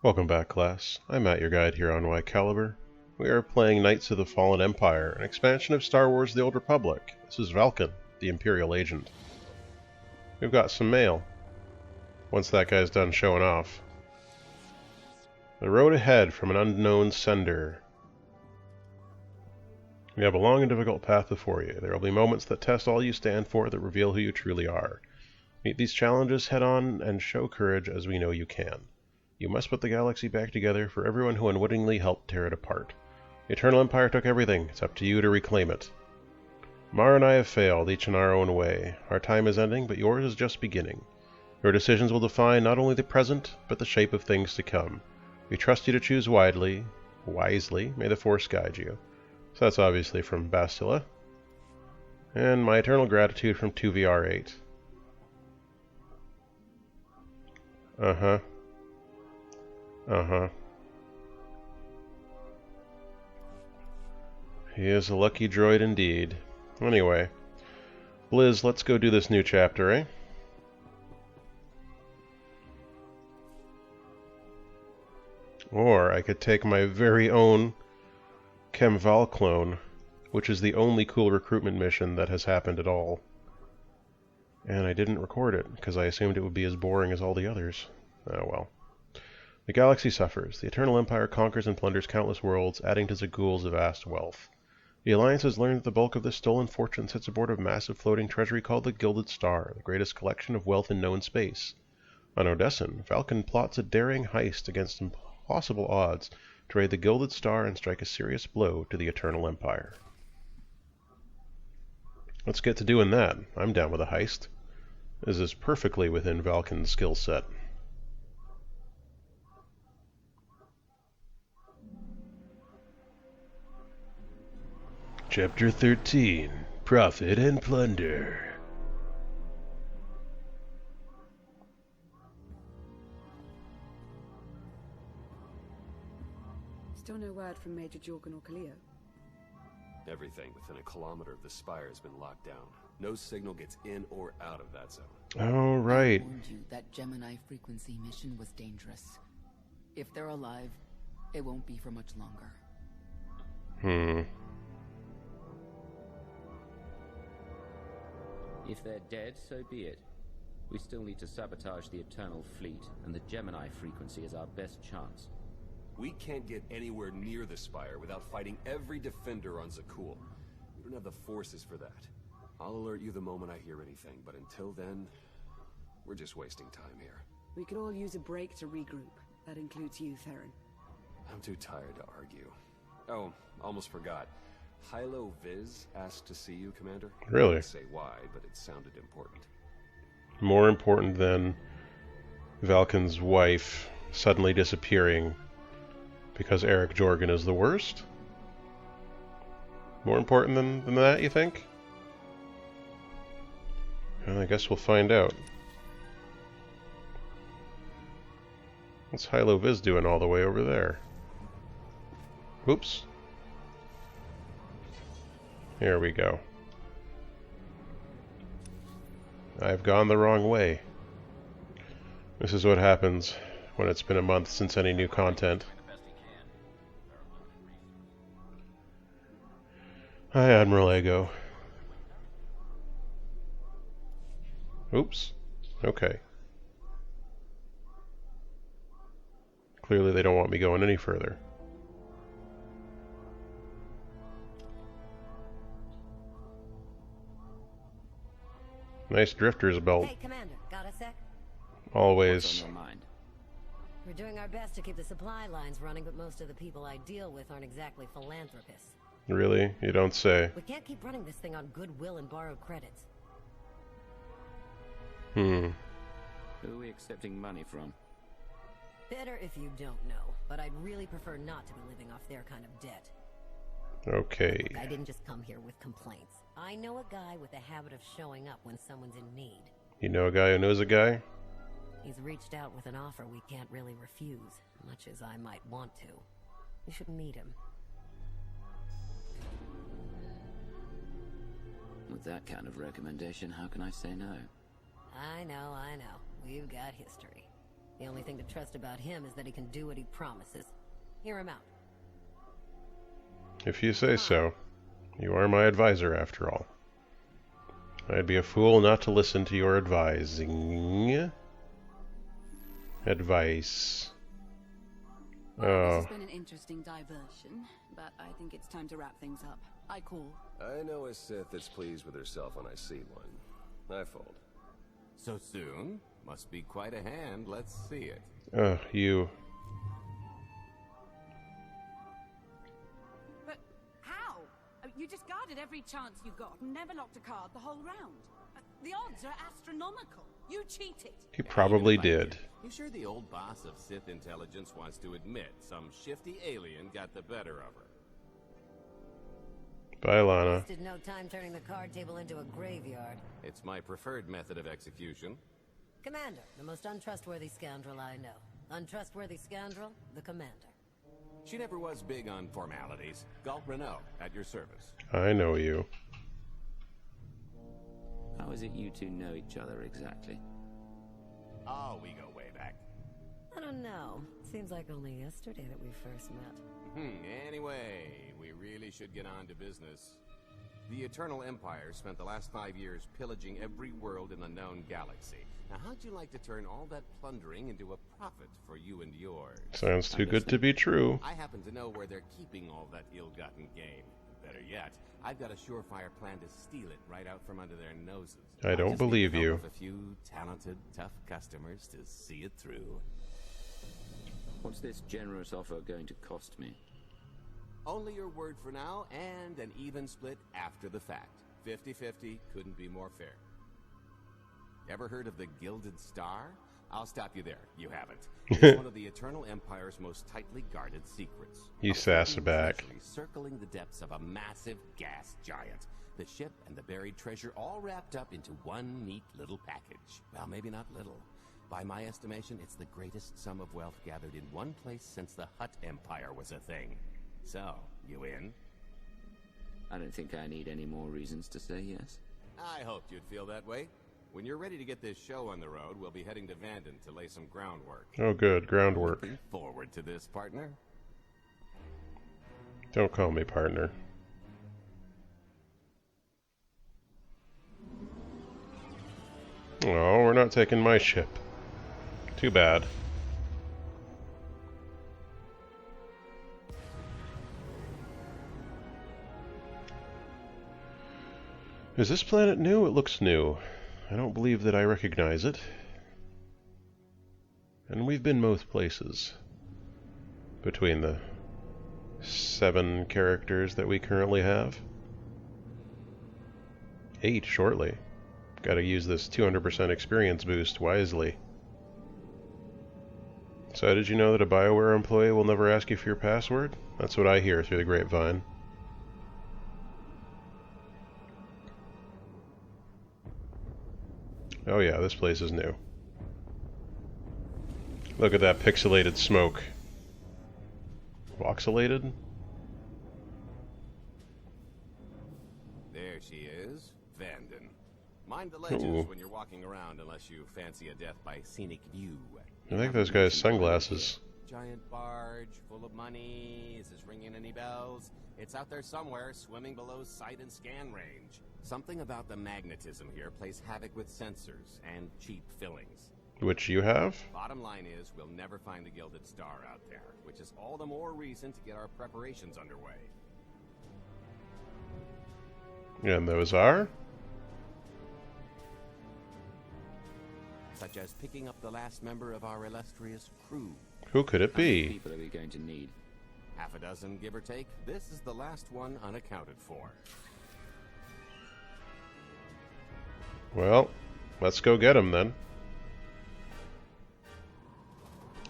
Welcome back, class. I'm Matt, your guide here on Y Caliber. We are playing Knights of the Fallen Empire, an expansion of Star Wars The Old Republic. This is Valkeyn, the Imperial agent. We've got some mail. Once that guy's done showing off. The road ahead from an unknown sender. You have a long and difficult path before you. There will be moments that test all you stand for, that reveal who you truly are. Meet these challenges head on and show courage as we know you can. You must put the galaxy back together for everyone who unwittingly helped tear it apart. The Eternal Empire took everything. It's up to you to reclaim it. Mara and I have failed, each in our own way. Our time is ending, but yours is just beginning. Your decisions will define not only the present, but the shape of things to come. We trust you to choose wisely. May the Force guide you. So that's obviously from Bastila. And my eternal gratitude from 2VR8. Uh-huh. He is a lucky droid indeed. Anyway, Liz, let's go do this new chapter, eh? Or I could take my very own Kemval clone, which is the only cool recruitment mission that has happened at all. And I didn't record it, because I assumed it would be as boring as all the others. Oh well. The galaxy suffers. The Eternal Empire conquers and plunders countless worlds, adding to Zagul's vast wealth. The Alliance has learned that the bulk of this stolen fortune sits aboard a massive floating treasury called the Gilded Star, the greatest collection of wealth in known space. On Odessan, Valkeyn plots a daring heist against impossible odds to raid the Gilded Star and strike a serious blow to the Eternal Empire. Let's get to doing that. I'm down with a heist. This is perfectly within Valkyn's skill set. Chapter 13, Profit and Plunder. Still no word from Major Jorgan or Kaleo? Everything within a kilometer of the spire has been locked down. No signal gets in or out of that zone. Oh, right. I warned you that Gemini frequency mission was dangerous. If they're alive, it won't be for much longer. If they're dead, so be it. We still need to sabotage the Eternal Fleet, and the Gemini frequency is our best chance. We can't get anywhere near the spire without fighting every defender on Zakul. We don't have the forces for that. I'll alert you the moment I hear anything, but until then, we're just wasting time here. We could all use a break to regroup. That includes you, Theron. I'm too tired to argue. Oh, almost forgot. Hylo Viz asked to see you, Commander. Really? I can't say why, but it sounded important. More important than Valkyn's wife suddenly disappearing because Aric Jorgan is the worst? More important than that, you think? Well, I guess we'll find out. What's Hylo Viz doing all the way over there? Oops. Here we go. I've gone the wrong way. This is what happens when it's been a month since any new content. Hi, Admiral Ego. Oops. Okay. Clearly they don't want me going any further. Nice drifter's belt. Hey, Commander, got a sec? Always. What's on your mind? We're doing our best to keep the supply lines running, but most of the people I deal with aren't exactly philanthropists. Really? You don't say. We can't keep running this thing on goodwill and borrowed credits. Who are we accepting money from? Better if you don't know, but I'd really prefer not to be living off their kind of debt. Okay. Look, I didn't just come here with complaints. I know a guy with a habit of showing up when someone's in need. You know a guy who knows a guy? He's reached out with an offer we can't really refuse, much as I might want to. You should meet him. With that kind of recommendation, how can I say no? I know. We've got history. The only thing to trust about him is that he can do what he promises. Hear him out. If you say so. You are my advisor, after all. I'd be a fool not to listen to your advising. Advice. Well, this has been an interesting diversion, but I think it's time to wrap things up. I call. I know a Sith that's pleased with herself when I see one. I fold. So soon? Must be quite a hand. Let's see it. You. But how? You discarded every chance you got and never locked a card the whole round. The odds are astronomical. You cheated. He probably did. You sure the old boss of Sith intelligence wants to admit some shifty alien got the better of her? Bye, Lana. Wasted no time turning the card table into a graveyard. It's my preferred method of execution. Commander, the most untrustworthy scoundrel I know. Untrustworthy scoundrel, the commander. She never was big on formalities. Galt Renault, at your service. I know you. How is it you two know each other exactly? Oh, we go way back. I don't know. Seems like only yesterday that we first met. Anyway, we really should get on to business. The Eternal Empire spent the last 5 years pillaging every world in the known galaxy. Now, how'd you like to turn all that plundering into a profit for you and yours? Sounds too good to be true. I happen to know where they're keeping all that ill-gotten gain. Better yet, I've got a surefire plan to steal it right out from under their noses. I don't believe you. With a few talented, tough customers to see it through. What's this generous offer going to cost me? Only your word for now, and an even split after the fact. 50-50 couldn't be more fair. Ever heard of the Gilded Star? I'll stop you there. You haven't. It's one of the Eternal Empire's most tightly guarded secrets. You sass back. Circling the depths of a massive gas giant. The ship and the buried treasure all wrapped up into one neat little package. Well, maybe not little. By my estimation, it's the greatest sum of wealth gathered in one place since the Hutt Empire was a thing. So, you in? I don't think I need any more reasons to say yes. I hoped you'd feel that way. When you're ready to get this show on the road, we'll be heading to Vanden to lay some groundwork. Oh good, groundwork. Looking forward to this, partner. Don't call me partner. Oh, we're not taking my ship. Too bad. Is this planet new? It looks new. I don't believe that I recognize it. And we've been most places. Between the 7 characters that we currently have. 8 shortly. Gotta use this 200% experience boost wisely. So did you know that a BioWare employee will never ask you for your password? That's what I hear through the grapevine. Oh yeah, this place is new. Look at that pixelated smoke. Voxelated? There she is, Vanden. Mind the ledges when you're walking around unless you fancy a death by scenic view. I think those guys' sunglasses. Giant barge, full of money. Is this ringing any bells? It's out there somewhere, swimming below sight and scan range. Something about the magnetism here plays havoc with sensors and cheap fillings. Which you have? Bottom line is, we'll never find the Gilded Star out there, which is all the more reason to get our preparations underway. And those are? Such as picking up the last member of our illustrious crew. Who could it How many be? people are we going to need? Half a dozen, give or take. This is the last one unaccounted for. Well, let's go get them then.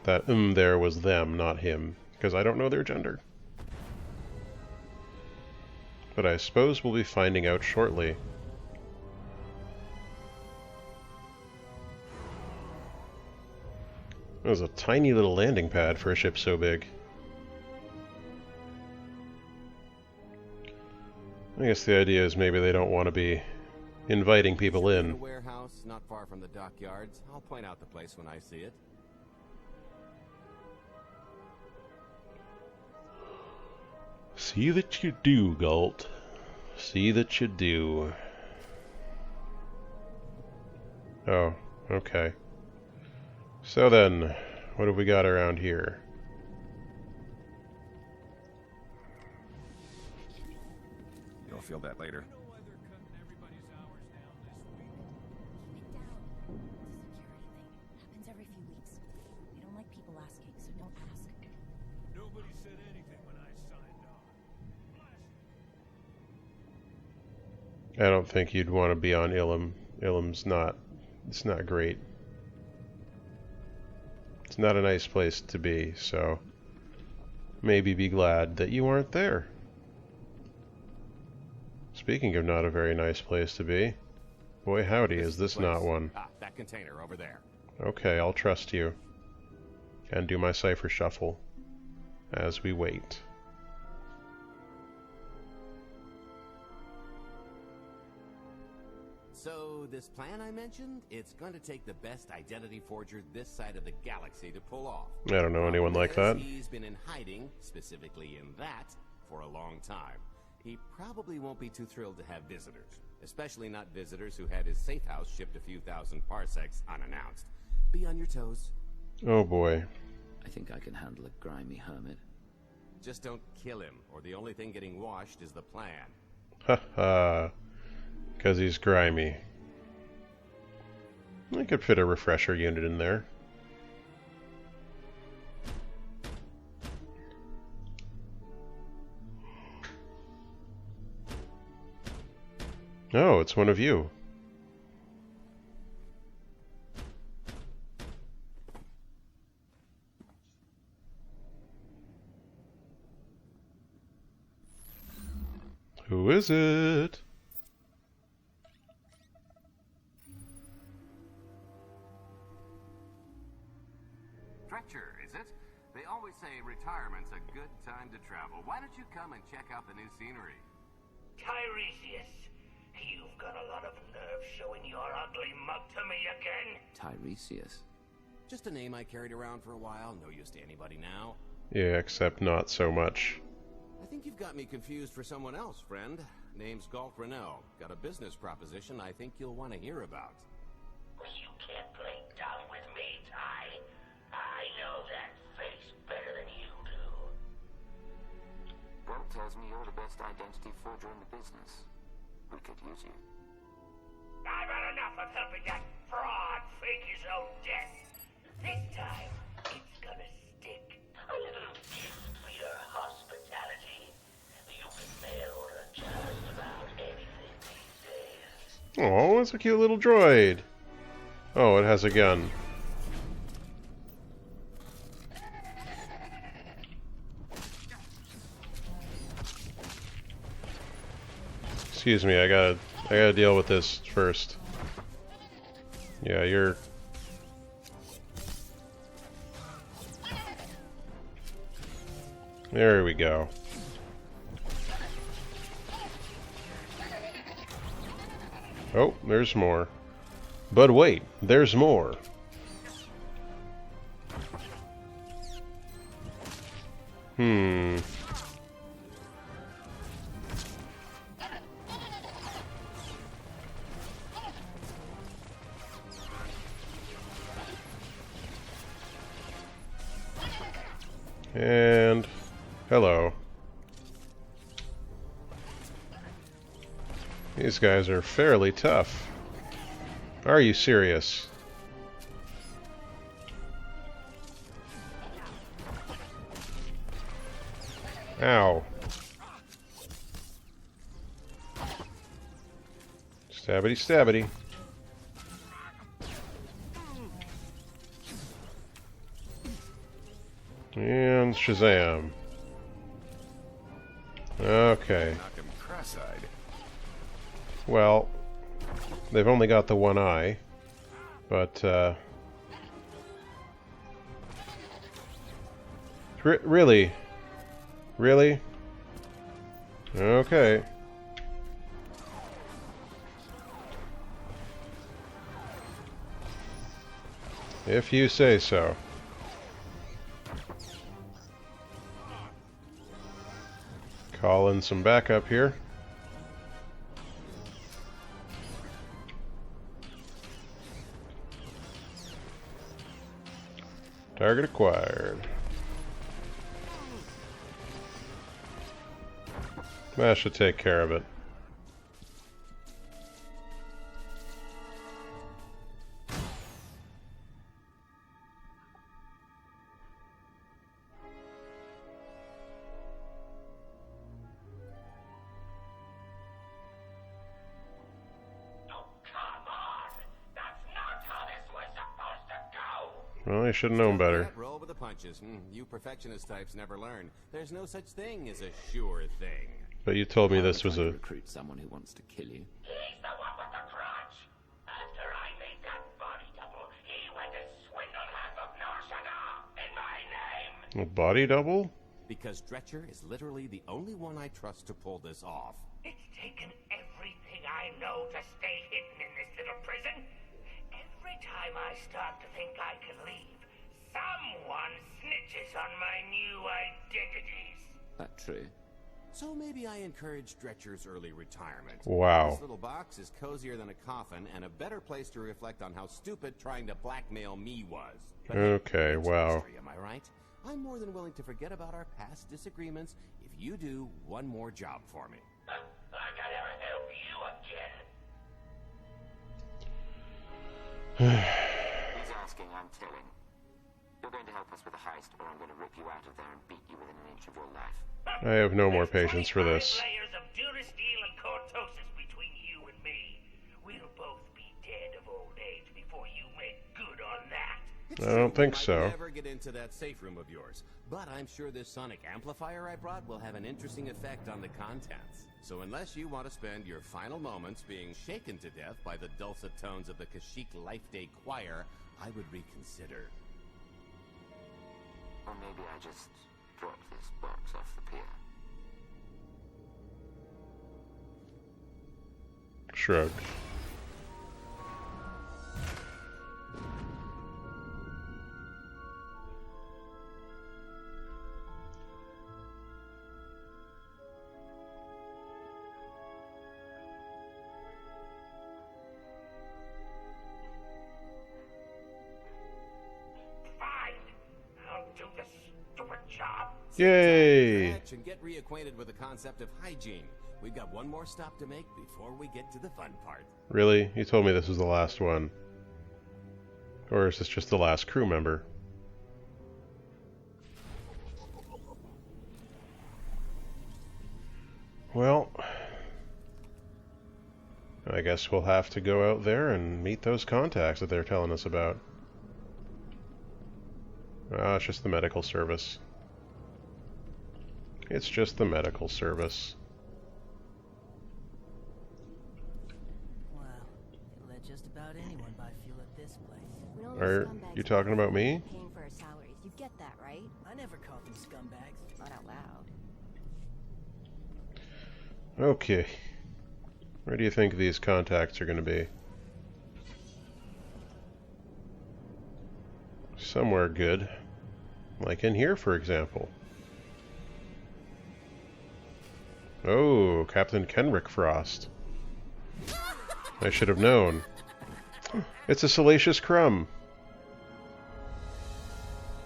That there was them, not him, because I don't know their gender. But I suppose we'll be finding out shortly. It was a tiny little landing pad for a ship so big. I guess the idea is maybe they don't want to be inviting people A in. warehouse not far from the dockyards. I'll point out the place when I see it. See that you do, Galt. See that you do. Oh, okay. So then, what have we got around here? You'll feel that later. Happens every few weeks. We don't like people asking, so don't ask. Nobody said anything when I signed on. I don't think you'd want to be on Ilum. Ilum's not... It's not great. It's not a nice place to be, so... Maybe be glad that you aren't there. Speaking of not a very nice place to be, boy howdy, is this not one. Ah, that container over there. Okay, I'll trust you. And do my cipher shuffle as we wait. So, this plan I mentioned, it's going to take the best identity forger this side of the galaxy to pull off. I don't know anyone like that. He's been in hiding, specifically in that, for a long time. He probably won't be too thrilled to have visitors, especially not visitors who had his safe house shipped a few thousand parsecs unannounced. Be on your toes. Oh boy. I think I can handle a grimy hermit. Just don't kill him, or the only thing getting washed is the plan. Haha. Because he's grimy. I could fit a refresher unit in there. Oh, it's one of you. Who is it? Stretcher, is it? They always say retirement's a good time to travel. Why don't you come and check out the new scenery? Tiresias, you've got a lot of nerve showing your ugly mug to me again. Tiresias. Just a name I carried around for a while, no use to anybody now. Yeah, except not so much. I think you've got me confused for someone else, friend. Name's Galt Renault. Got a business proposition I think you'll want to hear about. You can't play dumb with me, Ty. I know that face better than you do. Galt tells me you're the best identity forger in the business. We could use you. I've had enough of helping that fraud fake his own death. This time, it's gonna stick. A little gift for your hospitality. You can mail order just about anything these days. Oh, it's a cute little droid. Oh, it has a gun. Excuse me, I gotta deal with this first. Yeah, you're... There we go. Oh, there's more. But wait, there's more. And... hello. These guys are fairly tough. Are you serious? Ow. Stabbity stabbity. And Shazam. Okay. Knock him cross-eyed. Well, they've only got the one eye, but, really? Really? Okay. If you say so. Call in some backup here. Target acquired. That should take care of it. Well, I should have known better. Roll with the punches. You perfectionist types never learn. There's no such thing as a sure thing. But you told me this was a... recruit someone who wants to kill you. He's the one with the crutch. After I made that body double, he went and swindled half of Norsana in my name. A body double? Because Dretcher is literally the only one I trust to pull this off. It's taken everything I know to stay hidden in this little prison. Every time I start to think I can leave, someone snitches on my new identities. That true? So maybe I encourage Dretcher's early retirement. Wow. This little box is cozier than a coffin and a better place to reflect on how stupid trying to blackmail me was. But Okay, wow. history, am I right? I'm more than willing to forget about our past disagreements if you do one more job for me. I can never help you again. He's asking, I'm telling. You're going to help us with the heist, or I'm going to rip you out of there and beat you within an inch of your life. I have no more patience for this. Layers of durasteel and cortosis between you and me. We'll both be dead of old age before you make good on that. I don't think so. I'd never get into that safe room of yours, but I'm sure this sonic amplifier I brought will have an interesting effect on the contents. So unless you want to spend your final moments being shaken to death by the dulcet tones of the Kashyyyk Life Day Choir, I would reconsider. Or maybe I just drop this box off the pier. Shrug. Yay! And get reacquainted with the concept of hygiene. We've got one more stop to make before we get to the fun part. Really? You told me this was the last one. Or is this just the last crew member? Well, I guess we'll have to go out there and meet those contacts that they're telling us about. Ah, it's just the medical service. It's just the medical service. Wow, they let just about anyone buy fuel at this place. Are you talking about me? Paying for our salaries. You get that, right? I never called them scumbags. Not out loud. Okay. Where do you think these contacts are going to be? Somewhere good. Like in here, for example. Oh, Captain Kenrick Frost. I should have known. It's a salacious crumb.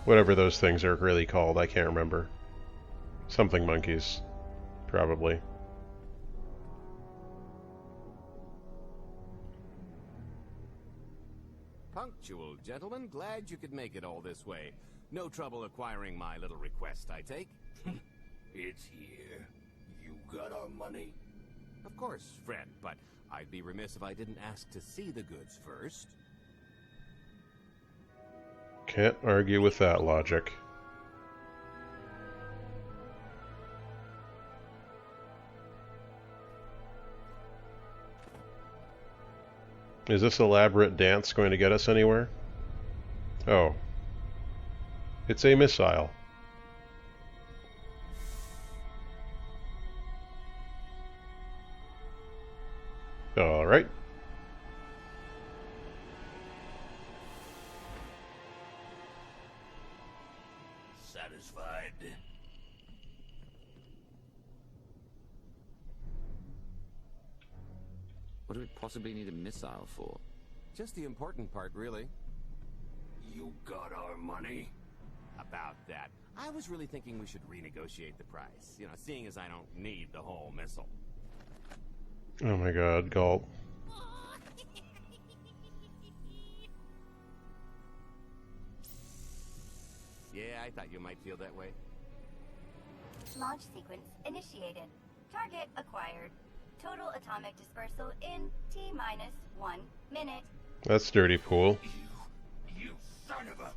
Whatever those things are really called, I can't remember. Something monkeys. Probably. Punctual, gentlemen. Glad you could make it all this way. No trouble acquiring my little request, I take? It's here. You got our money? Of course, friend, but I'd be remiss if I didn't ask to see the goods first. Can't argue with that logic. Is this elaborate dance going to get us anywhere? Oh. It's a missile. All right. Satisfied? What do we possibly need a missile for? Just the important part, really. You got our money? About that. I was really thinking we should renegotiate the price. You know, seeing as I don't need the whole missile. Oh my god, Galt. Yeah, I thought you might feel that way. Launch sequence initiated. Target acquired. Total atomic dispersal in T-minus 1 minute. That's dirty pool. You son of a...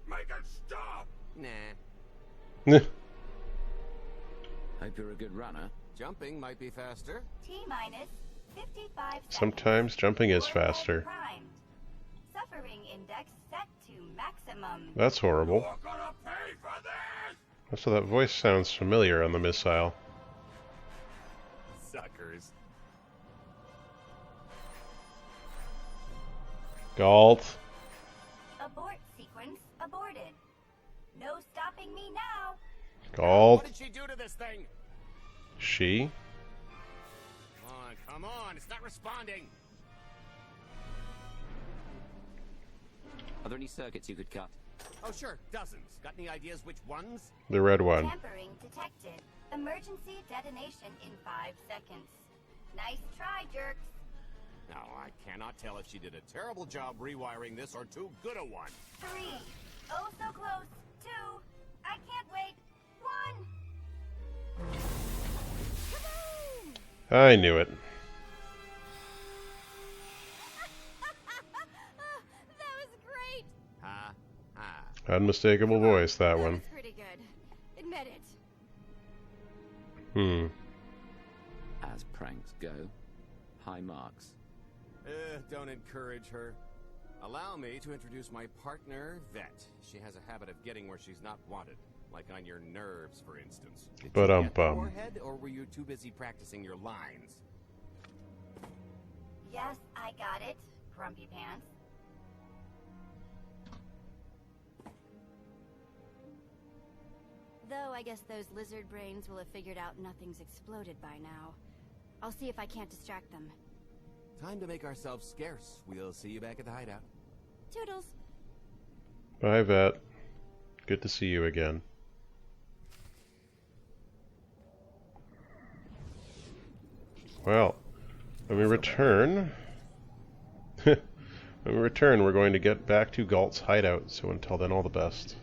Make it stop! Nah. Hope you're a good runner. Jumping might be faster. T-minus 55 seconds. Sometimes jumping is faster. Primed. Suffering index set to maximum. That's horrible. You're gonna pay for this! So that voice sounds familiar on the missile. Suckers. Galt. Abort sequence aborted. No stopping me now. Galt. What did she do to this thing? She? Come on, it's not responding. Are there any circuits you could cut? Oh, sure, dozens. Got any ideas which ones? The red one. Tampering detected. Emergency detonation in 5 seconds. Nice try, jerks. Now, I cannot tell if she did a terrible job rewiring this or too good a one. 3. Oh, so close. 2. I can't wait. 1. Kaboom! I knew it. That was great. Ha, ha. Unmistakable voice, that That one. was pretty good. Admit it. As pranks go, high marks. Don't encourage her. Allow me to introduce my partner, Vet. She has a habit of getting where she's not wanted. Like on your nerves, for instance. Did you get the warhead, or were you too busy practicing your lines? Yes, I got it. Grumpy pants. Though I guess those lizard brains will have figured out nothing's exploded by now. I'll see if I can't distract them. Time to make ourselves scarce. We'll see you back at the hideout. Toodles. Bye, Vet. Good to see you again. Well, when we return... when we return, we're going to get back to Galt's hideout, so until then, all the best.